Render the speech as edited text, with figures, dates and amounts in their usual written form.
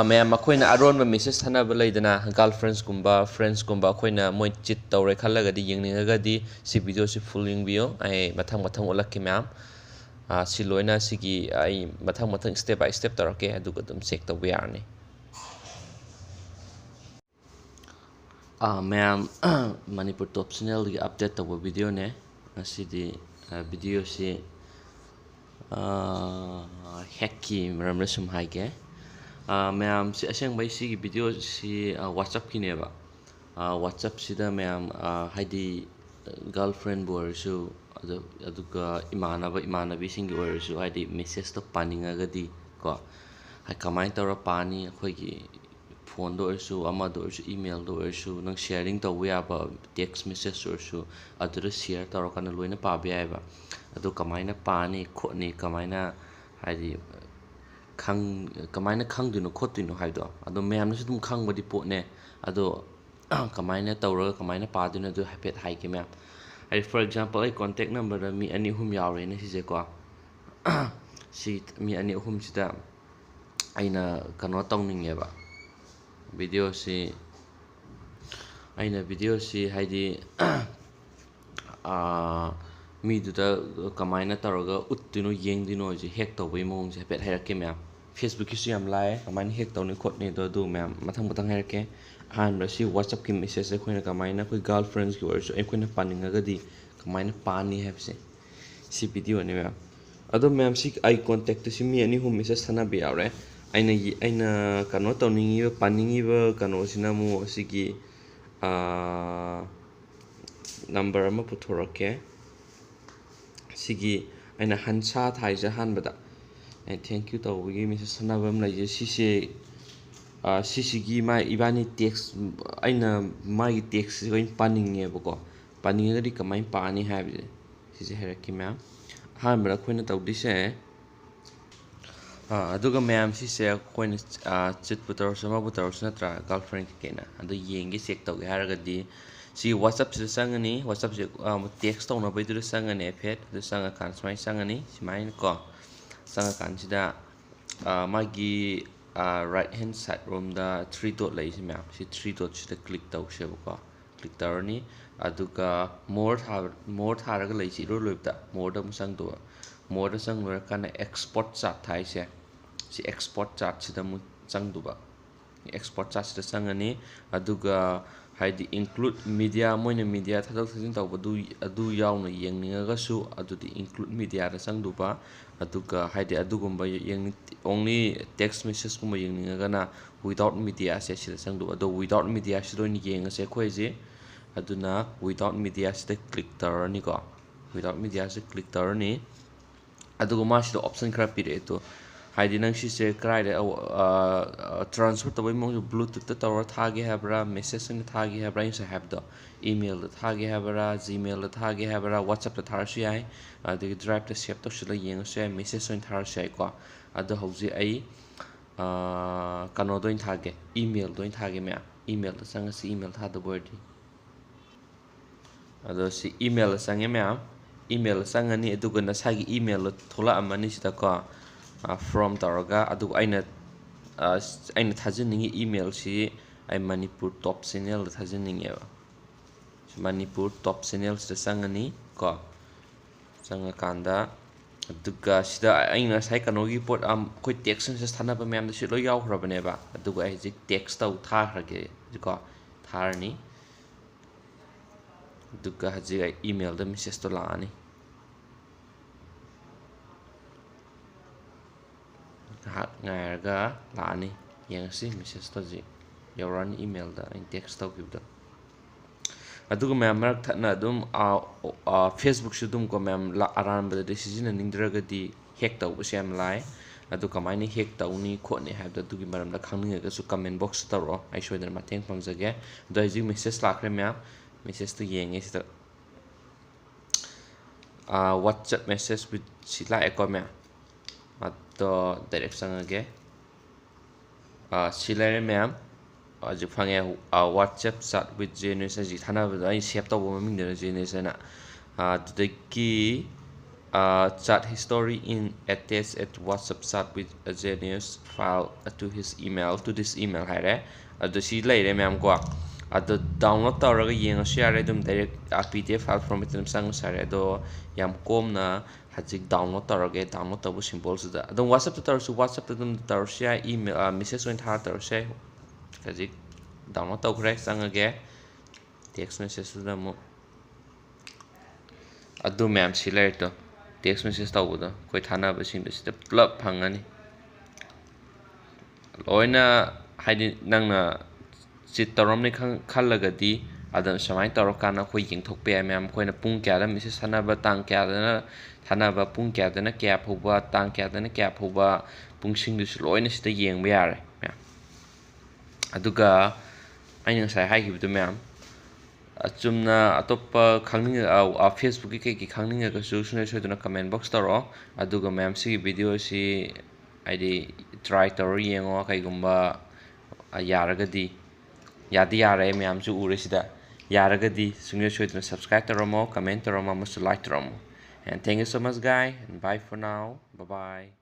ꯃꯌꯥꯝ ꯑꯩꯈꯣꯏꯅ ꯑꯔꯣꯟꯕ ꯃꯦꯁꯦꯖ ꯊꯥꯅꯕ ꯂꯩꯗꯅ ꯒꯥꯔꯜꯐ꯭ꯔꯦꯟꯁꯀꯨꯝꯕ ꯐ꯭ꯔꯦꯟꯁꯀꯨꯝꯕ ꯑꯩꯈꯣꯏꯅ ꯃꯣꯏ ꯆꯤꯠ ꯇꯧꯔꯦ ꯈꯜꯂꯒꯗꯤ ꯌꯦꯡꯅꯤꯡꯉꯒꯗꯤ ꯁꯤ ꯚꯤꯗꯤꯑꯣꯁꯤ ꯐꯨꯜ ꯌꯦꯡꯕꯤꯌꯣ ꯑꯩ ꯃꯊꯪ ꯎꯠꯂꯛꯀꯦ ꯃꯌꯥꯝ ꯁꯤ ꯂꯣꯏꯅ ꯁꯤꯒꯤ ꯑꯩ ꯃꯊꯪ ꯁ꯭ꯇꯦꯞ ꯕꯥꯏ ꯁ꯭ꯇꯦꯞ ꯇꯧꯔꯛꯀꯦ ꯑꯗꯨꯒ ꯑꯗꯨꯝ ꯆꯦꯛ ꯇꯧꯕ ꯌꯥꯔꯅꯤ ꯃꯌꯥꯝ ꯃꯅꯤꯄꯨꯔ ꯇꯣꯞ ꯆꯦꯅꯦꯜꯗꯒꯤ ꯑꯞꯗꯦꯠ ꯇꯧꯕ ꯚꯤꯗꯤꯑꯣꯅꯦ ꯉꯁꯤꯗꯤ ꯚꯤꯗꯤꯑꯣꯁꯤ ꯍꯦꯛꯀꯤ ꯃꯔꯝꯗ ꯁꯨꯝ ꯍꯥꯏꯒꯦ ꯃꯌꯥꯝꯁꯤ ꯑꯁꯦꯡꯕꯩ ꯁꯤꯒꯤ ꯚꯤꯗꯤꯑꯣꯁꯤ ꯋꯥꯆꯞꯀꯤꯅꯦꯕ ꯋꯥꯆꯞꯁꯤꯗ ꯃꯌꯥꯝ ꯍꯥꯏꯗꯤ ꯒꯥꯔꯜꯐ꯭ꯔꯦꯟꯕꯨ ꯑꯣꯏꯔꯁꯨ ꯑꯗꯨꯒ ꯏꯃꯥꯟꯅꯕꯤꯁꯤꯡꯒꯤ ꯑꯣꯏꯔꯁꯨ ꯍꯥꯏꯗꯤ ꯃꯦꯁꯦꯖꯇꯣ ꯄꯥꯅꯤꯡꯉꯒꯗꯤ ꯀꯣ ꯀꯃꯥꯏꯅ ꯇꯧꯔ ꯄꯥꯅꯤ ꯑꯩꯈꯣꯏꯒꯤ ꯐꯣꯟꯗ ꯑꯣꯏꯔꯁꯨ ꯑꯃꯗ ꯑꯣꯏꯔꯁꯨ ꯏꯃꯦꯜꯗ ꯑꯣꯏꯔꯁꯨ ꯅꯪ ꯁꯤꯌꯔꯤꯡ ꯇꯧꯕ ꯌꯥꯕ ꯇꯦꯛꯁ ꯃꯦꯁꯦꯖ ꯑꯣꯏꯔꯁꯨ ꯑꯗꯨꯗ ꯁꯤꯌꯔ ꯇꯧꯔꯀꯥꯟꯗ ꯂꯣꯏꯅ ꯄꯥꯕ ꯌꯥꯏꯑꯕ ꯑꯗꯨ ꯀꯃꯥꯏꯅ ꯄꯥꯅꯤ ꯈꯣꯠꯅꯤ ꯀꯃꯥꯏꯅ ꯍꯥꯏꯗꯤ ꯀꯃꯥꯏꯅ ꯈꯪꯗꯣꯏꯅꯣ ꯈꯣꯠꯇꯣꯏꯅꯣ ꯍꯥꯏꯕꯗꯣ ꯑꯗꯣ ꯃꯌꯥꯝꯅꯁꯨ ꯑꯗꯨꯝ ꯈꯪꯕꯗꯤ ꯄꯣꯠꯅꯦ ꯑꯗꯣ ꯀꯃꯥꯏꯅ ꯇꯧꯔꯒ ꯀꯃꯥꯏꯅ ꯄꯥꯗꯣꯏꯅꯣ ꯑꯗꯨ ꯍꯥꯏꯐꯦꯠ ꯍꯥꯏꯒꯦ ꯃꯌꯥꯝ ꯍꯥꯏꯗꯤ ꯐꯣꯔ ꯑꯦꯛꯖꯥꯝꯄꯜ ꯑꯩ ꯀꯣꯟꯇꯦꯛ ꯅꯝꯕꯔꯗ ꯃꯤ 2-3 ꯌꯥꯎꯔꯦꯅꯦ ꯁꯤꯁꯦꯀꯣ ꯁꯤ ꯃꯤ 2-3ꯁꯤꯗ ꯑꯩꯅ ꯀꯩꯅꯣ ꯇꯧꯅꯤꯡꯉꯦꯕ ꯚꯤꯗꯤꯑꯣꯁꯤ ꯍꯥꯏꯗꯤ ꯃꯤꯗꯨꯗ ꯀꯃꯥꯏꯅ ꯇꯧꯔꯒ ꯎꯠꯇꯣꯏꯅꯣ ꯌꯦꯡꯗꯣꯏꯅꯣꯁꯦ ꯍꯦꯛ ꯇꯧꯕꯒꯤ ꯃꯑꯣꯡꯁꯦ ꯍꯥꯏꯐꯦꯠ ꯍꯥꯏꯔꯛꯀꯦ ꯃꯌꯥꯝ ꯐꯦꯁꯕꯨꯛꯀꯤꯁꯨ ꯌꯥꯝ ꯂꯥꯛꯑꯦ ꯀꯃꯥꯏꯅ ꯍꯦꯛ ꯇꯧꯅꯤ ꯈꯣꯠꯅꯤꯗꯣ ꯑꯗꯨ ꯃꯌꯥꯝ ꯃꯊꯪ ꯍꯥꯏꯔꯛꯀꯦ ꯑꯍꯥꯟꯕ ꯁꯤ ꯋꯥꯆꯞꯀꯤ ꯃꯦꯁꯦꯖꯁꯦ ꯑꯩꯈꯣꯏꯅ ꯀꯃꯥꯏꯅ ꯑꯩꯈꯣꯏ ꯒꯥꯔꯜꯐ꯭ꯔꯦꯟꯁꯀꯤ ꯑꯣꯏꯔꯁꯨ ꯑꯩꯈꯣꯏꯅ ꯄꯥꯅꯤꯡꯉꯒꯗꯤ ꯀꯃꯥꯏꯅ ꯄꯥꯅꯤ ꯍꯥꯏꯕꯁꯦ ꯁꯤ ꯚꯤꯗꯤꯑꯣꯅꯦ ꯃꯌꯥꯝ ꯑꯗꯣ ꯃꯌꯥꯝ ꯁꯤ ꯑꯩ ꯀꯣꯟꯇꯦꯛꯇꯁꯤ ꯃꯤ 2-3 ꯃꯦꯁꯦꯖ ꯊꯥꯅꯕ ꯌꯥꯎꯔꯦ ꯑꯩꯅ ꯀꯩꯅꯣ ꯇꯧꯅꯤꯡꯉꯤꯕ ꯄꯥꯅꯤꯡꯉꯤꯕ ꯀꯩꯅꯣꯁꯤꯅ ꯑꯃꯨꯛ ꯑꯁꯤꯒꯤ ꯅꯝꯕꯔ ꯑꯃ ꯄꯨꯊꯣꯔꯛꯀꯦ ꯁꯤꯒꯤ ꯑꯩꯅ ꯍꯟꯁꯥ ꯊꯥꯏꯁꯦ ꯑꯍꯥꯟꯕꯗ ꯊꯦꯡꯛ ꯌꯨ ꯇꯧꯕꯒꯤ ꯃꯦꯁꯦꯖ ꯊꯥꯅꯕ ꯑꯃ ꯂꯩꯖꯦ ꯁꯤꯁꯤꯒꯤ ꯏꯕꯥꯅꯤ ꯇꯦꯛꯁ ꯑꯩꯅ ꯃꯥꯒꯤ ꯇꯦꯛꯁꯁꯤ ꯑꯣꯏꯅ ꯄꯥꯅꯤꯡꯉꯦꯕꯀꯣ ꯄꯥꯅꯤꯡꯉꯒꯗꯤ ꯀꯃꯥꯏꯅ ꯄꯥꯅꯤ ꯍꯥꯏꯕꯁꯦ ꯁꯤꯁꯦ ꯍꯥꯏꯔꯛꯀꯦ ꯃꯌꯥꯝ ꯑꯍꯥꯟꯕꯗ ꯑꯩꯈꯣꯏꯅ ꯇꯧꯗꯣꯏꯁꯦ ꯑꯗꯨꯒ ꯃꯌꯥꯝ ꯁꯤꯁꯦ ꯑꯩꯈꯣꯏꯅ ꯆꯤꯠꯄꯨ ꯇꯧꯔꯁꯨ ꯑꯃꯕꯨ ꯇꯧꯔꯁꯨ ꯅꯠꯇ꯭ꯔꯥ ꯒꯥꯔꯜꯐ꯭ꯔꯦꯟ ꯀꯩꯀꯩꯅ ꯑꯗꯨ ꯌꯦꯡꯒꯦ ꯆꯦꯛ ꯇꯧꯒꯦ ꯍꯥꯏꯔꯒꯗꯤ ꯁꯤ ꯋꯥꯆꯞꯁꯤꯗ ꯆꯪꯉꯅꯤ ꯋꯥꯆꯞꯁꯦ ꯇꯦꯛꯁ ꯇꯧꯅꯕꯩꯗꯨꯗ ꯆꯪꯉꯅꯤ ꯍꯥꯏꯐꯦꯠ ꯑꯗꯨ ꯆꯪꯉꯀꯥꯟꯗ ꯁꯨꯃꯥꯏꯅ ꯆꯪꯉꯅꯤ ꯁꯨꯃꯥꯏꯅ ꯀꯣ ꯆꯪꯉꯀꯥꯟꯁꯤꯗ ꯃꯥꯒꯤ ꯔꯥꯏꯠ ꯍꯦꯟ ꯁꯥꯏꯠ ꯔꯣꯝꯗ 3 ꯗꯣꯠ ꯂꯩꯁꯤ ꯃꯌꯥꯝ ꯁꯤ 3 ꯗꯣꯠꯁꯤꯗ ꯀ꯭ꯂꯤꯛ ꯇꯧꯁꯦꯕꯀꯣ ꯀ꯭ꯂꯤꯛ ꯇꯧꯔꯅꯤ ꯑꯗꯨꯒ ꯃꯣꯔ ꯊꯥꯔꯒ ꯂꯩꯁꯤ ꯏꯔꯣꯏ ꯂꯣꯏꯕꯗ ꯃꯣꯔꯗ ꯑꯃꯨꯛ ꯆꯪꯗꯧꯕ ꯃꯣꯔꯗ ꯆꯪ ꯂꯣꯏꯔꯀꯥꯟꯗ ꯑꯦꯛꯁꯄꯣꯔꯠ ꯆꯥꯔꯠ ꯊꯥꯏꯁꯦ ꯁꯤ ꯑꯦꯛꯁꯄꯣꯔꯠ ꯆꯥꯔꯠꯁꯤꯗ ꯑꯃꯨꯛ ꯆꯪꯗꯧꯕ ꯑꯦꯛꯁꯄꯣꯔꯠ ꯆꯥꯔꯠꯁꯤꯗ ꯆꯪꯉꯅꯤ ꯑꯗꯨꯒ ꯍꯥꯏꯗꯤ ꯏꯟꯀ꯭ꯂꯨꯗ ꯃꯤꯗꯤꯌꯥ ꯃꯣꯏꯅ ꯃꯤꯗꯤꯌꯥ ꯊꯥꯗꯣꯛ ꯊꯥꯖꯤꯟ ꯇꯧꯕꯗꯨ ꯑꯗꯨ ꯌꯥꯎꯅ ꯌꯦꯡꯅꯤꯡꯉꯒꯁꯨ ꯑꯗꯨꯗꯤ ꯏꯟꯀ꯭ꯂꯨꯗ ꯃꯤꯗꯤꯌꯥꯗ ꯆꯪꯗꯧꯕ ꯑꯗꯨꯒ ꯍꯥꯏꯗꯤ ꯑꯗꯨꯒꯨꯝꯕ ꯑꯣꯡꯂꯤ ꯇꯦꯛꯁ ꯃꯦꯁꯦꯖꯀꯨꯝꯕ ꯌꯦꯡꯅꯤꯡꯉꯒꯅ ꯋꯤꯗꯥꯎꯠ ꯃꯤꯗꯤꯌꯥꯁꯦ ꯁꯤꯗ ꯆꯪꯗꯧꯕ ꯑꯗꯣ ꯋꯤꯗꯥꯎꯠ ꯃꯤꯗꯤꯌꯥꯁꯤꯗ ꯑꯣꯏꯅ ꯌꯦꯡꯉꯁꯦ ꯑꯩꯈꯣꯏꯁꯦ ꯑꯗꯨꯅ ꯋꯤꯗꯥꯎꯠ ꯃꯤꯗꯤꯌꯥꯁꯤꯗ ꯀ꯭ꯂꯤꯛ ꯇꯧꯔꯅꯤꯀꯣ ꯋꯤꯗꯥꯎꯠ ꯃꯤꯗꯤꯌꯥꯁꯤꯗ ꯀ꯭ꯂꯤꯛ ꯇꯧꯔꯅꯤ ꯑꯗꯨꯒ ꯃꯥꯁꯤꯗ ꯑꯣꯞꯁꯟ ꯈꯔ ꯄꯤꯔꯛꯑꯦ ꯇꯣ ꯍꯥꯏꯗꯤ ꯅꯪ ꯁꯤꯁꯦ ꯀꯗꯥꯏꯗ ꯇ꯭ꯔꯥꯟꯁꯐꯔ ꯇꯧꯕꯒꯤ ꯃꯑꯣꯡꯁꯦ ꯕ꯭ꯂꯨꯇꯨꯠꯇ ꯇꯧꯔ ꯊꯥꯒꯦ ꯍꯥꯏꯕ꯭ꯔꯥ ꯃꯦꯁꯦꯖ ꯑꯣꯏꯅ ꯊꯥꯒꯦ ꯍꯥꯏꯕ꯭ꯔꯥ ꯑꯩ ꯉꯁꯥꯏ ꯍꯥꯏꯕꯗꯣ ꯏꯃꯦꯜꯗ ꯊꯥꯒꯦ ꯍꯥꯏꯕ꯭ꯔꯥ ꯖꯤꯃꯦꯜꯗ ꯊꯥꯒꯦ ꯍꯥꯏꯕ꯭ꯔꯥ ꯋꯥꯆꯞꯇ ꯊꯥꯔꯁꯨ ꯌꯥꯏ ꯑꯗꯒꯤ ꯗ꯭ꯔꯥꯏꯚꯇ ꯁꯦꯞ ꯇꯧꯁꯤꯜꯂꯒ ꯌꯦꯡꯉꯁꯨ ꯌꯥꯏ ꯃꯦꯁꯦꯖ ꯑꯣꯏꯅ ꯊꯥꯔꯁꯨ ꯌꯥꯏꯀꯣ ꯑꯗꯣ ꯍꯧꯖꯤꯛ ꯑꯩ ꯀꯩꯅꯣꯗ ꯑꯣꯏꯅ ꯊꯥꯒꯦ ꯏꯃꯦꯜꯗ ꯑꯣꯏꯅ ꯊꯥꯒꯦ ꯃꯌꯥꯝ ꯏꯃꯦꯜꯗ ꯆꯪꯉꯁꯤ ꯏꯃꯦꯜ ꯊꯥꯗꯕ ꯑꯣꯏꯔꯗꯤ ꯑꯗꯣ ꯁꯤ ꯏꯃꯦꯜꯗ ꯆꯪꯉꯦ ꯃꯌꯥꯝ ꯏꯃꯦꯜꯗ ꯆꯪꯉꯅꯤ ꯑꯗꯨꯒ ꯉꯁꯥꯏꯒꯤ ꯏꯃꯦꯜꯗꯣ ꯊꯣꯛꯂꯛꯑꯝꯃꯅꯤ ꯁꯤꯗꯀꯣ ꯐ꯭ꯔꯣꯝ ꯇꯧꯔꯒ ꯑꯗꯨꯒ ꯑꯩꯅ ꯊꯥꯖꯅꯤꯡꯉꯤ ꯏꯃꯦꯜꯁꯤ ꯑꯩ ꯃꯅꯤꯄꯨꯔ ꯇꯣꯞ ꯆꯦꯅꯦꯜꯗ ꯊꯥꯖꯅꯤꯡꯉꯦꯕ ꯃꯅꯤꯄꯨꯔ ꯇꯣꯞ ꯆꯦꯅꯦꯜꯁꯤꯗ ꯆꯪꯉꯅꯤ ꯀꯣ ꯆꯪꯉꯀꯥꯟꯗ ꯑꯗꯨꯒ ꯁꯤꯗ ꯑꯩꯅ ꯉꯁꯥꯏ ꯀꯩꯅꯣꯒꯤ ꯄꯣꯠ ꯑꯩꯈꯣꯏ ꯇꯦꯛꯁ ꯃꯦꯁꯦꯖ ꯊꯥꯅꯕ ꯃꯌꯥꯝꯗꯣ ꯁꯤ ꯂꯣꯏ ꯌꯥꯎꯈ꯭ꯔꯕꯅꯦꯕ ꯑꯗꯨꯒ ꯑꯩ ꯍꯧꯖꯤꯛ ꯇꯦꯛꯁ ꯊꯥꯈ꯭ꯔꯒꯦ ꯀꯣ ꯊꯥꯔꯅꯤ ꯑꯗꯨꯒ ꯍꯧꯖꯤꯛ ꯑꯩ ꯏꯃꯦꯜꯗ ꯃꯦꯁꯦꯖꯇꯣ ꯂꯥꯛꯑꯅꯤ ꯉꯥꯏꯍꯥꯛ ꯉꯥꯏꯔꯒ ꯂꯥꯛꯑꯅꯤ ꯌꯦꯡꯉꯁꯤ ꯃꯦꯁꯦꯖꯇꯣ ꯍꯧꯖꯤꯛ ꯌꯧꯔꯛꯑꯅꯤ ꯏꯃꯦꯜꯗ ꯑꯩꯅ ꯇꯦꯛꯁ ꯇꯧꯈꯤꯕꯗꯣ ꯑꯗꯨꯒ ꯃꯌꯥꯝ ꯃꯔꯛ ꯊꯠꯅ ꯑꯗꯨꯝ ꯐꯦꯁꯕꯨꯛꯁꯨ ꯑꯗꯨꯝ ꯀꯣ ꯃꯌꯥꯝ ꯑꯔꯥꯟꯕꯗꯗꯤ ꯁꯤꯖꯤꯟꯅꯅꯤꯡꯗ꯭ꯔꯒꯗꯤ ꯍꯦꯛ ꯇꯧꯕꯁꯦ ꯌꯥꯝ ꯂꯥꯏ ꯑꯗꯨ ꯀꯃꯥꯏꯅ ꯍꯦꯛ ꯇꯧꯅꯤ ꯈꯣꯠꯅꯤ ꯍꯥꯏꯕꯗꯣ ꯑꯗꯨꯒꯤ ꯃꯔꯝꯗ ꯈꯪꯅꯤꯡꯉꯒꯁꯨ ꯀꯃꯦꯟ ꯕꯣꯛꯁꯇ ꯇꯧꯔꯛꯑꯣ ꯑꯩ ꯁꯣꯏꯗꯅ ꯃꯇꯦꯡ ꯄꯥꯡꯖꯒꯦ ꯑꯗꯣ ꯍꯧꯖꯤꯛ ꯃꯦꯁꯦꯖ ꯂꯥꯛꯈ꯭ꯔꯦ ꯃꯌꯥꯝ ꯃꯦꯁꯦꯖꯇꯣ ꯌꯦꯡꯉꯦ ꯁꯤꯗ ꯋꯥꯆꯞ ꯃꯦꯁꯦꯖ ꯋꯤꯠ ꯁꯤ ꯂꯥꯛꯑꯦꯀꯣ ꯃꯌꯥꯝ ꯑꯗꯣ ꯗꯥꯏꯔꯦꯛ ꯆꯪꯉꯒꯦ ꯁꯤ ꯂꯩꯔꯦ ꯃꯌꯥꯝ ꯍꯧꯖꯤꯛ ꯐꯪꯉꯦ ꯋꯥꯆꯞ ꯆꯥꯠ ꯋꯤꯠ ꯖꯦꯅꯤꯁ ꯍꯧꯖꯤꯛ ꯊꯥꯅꯕꯗꯣ ꯑꯩ ꯁꯦꯞ ꯇꯧꯕ ꯃꯃꯤꯡꯗꯨꯅ ꯖꯦꯅꯤꯁ ꯍꯥꯏꯅ ꯑꯗꯨꯗꯒꯤ chat history in attached at WhatsApp chat with a genius file to his email to this email haire adu si leire ma'am ko adu download tawraga yengasu yare dum direct PDF file format dum sang sare do yam komna hajik download tawrage download tabu symbol suda adum WhatsApp ta tawsu WhatsApp ta dum tawsia email message oin thar tawse hajik download tawkhre sangage text message suda mo adu ma'am si leire to text message tawuda koi thana ba sing sida pullap phangani loina haidi nangna chit tarom ni khallagadi adan samai tarokana khoi yingthokpe ma'am khoina pung kya da message sanaba tang kya da thanaba pung kya da na kya phuba tang kya da na kya phuba pung sing du loina sida yengba yare ma'am aduga aina sai haigibdu ma'am chumna atopa khangning Facebook ki khangning ga su sune soiduna comment box taro aduga ma'am si video si aidi try taro yengo kaigumba yaragadi yadi yare ma'am su ure sida yaragadi sune soiduna subscribe taramo comment taramo musu like taramo and thank you so much guys and bye for now bye bye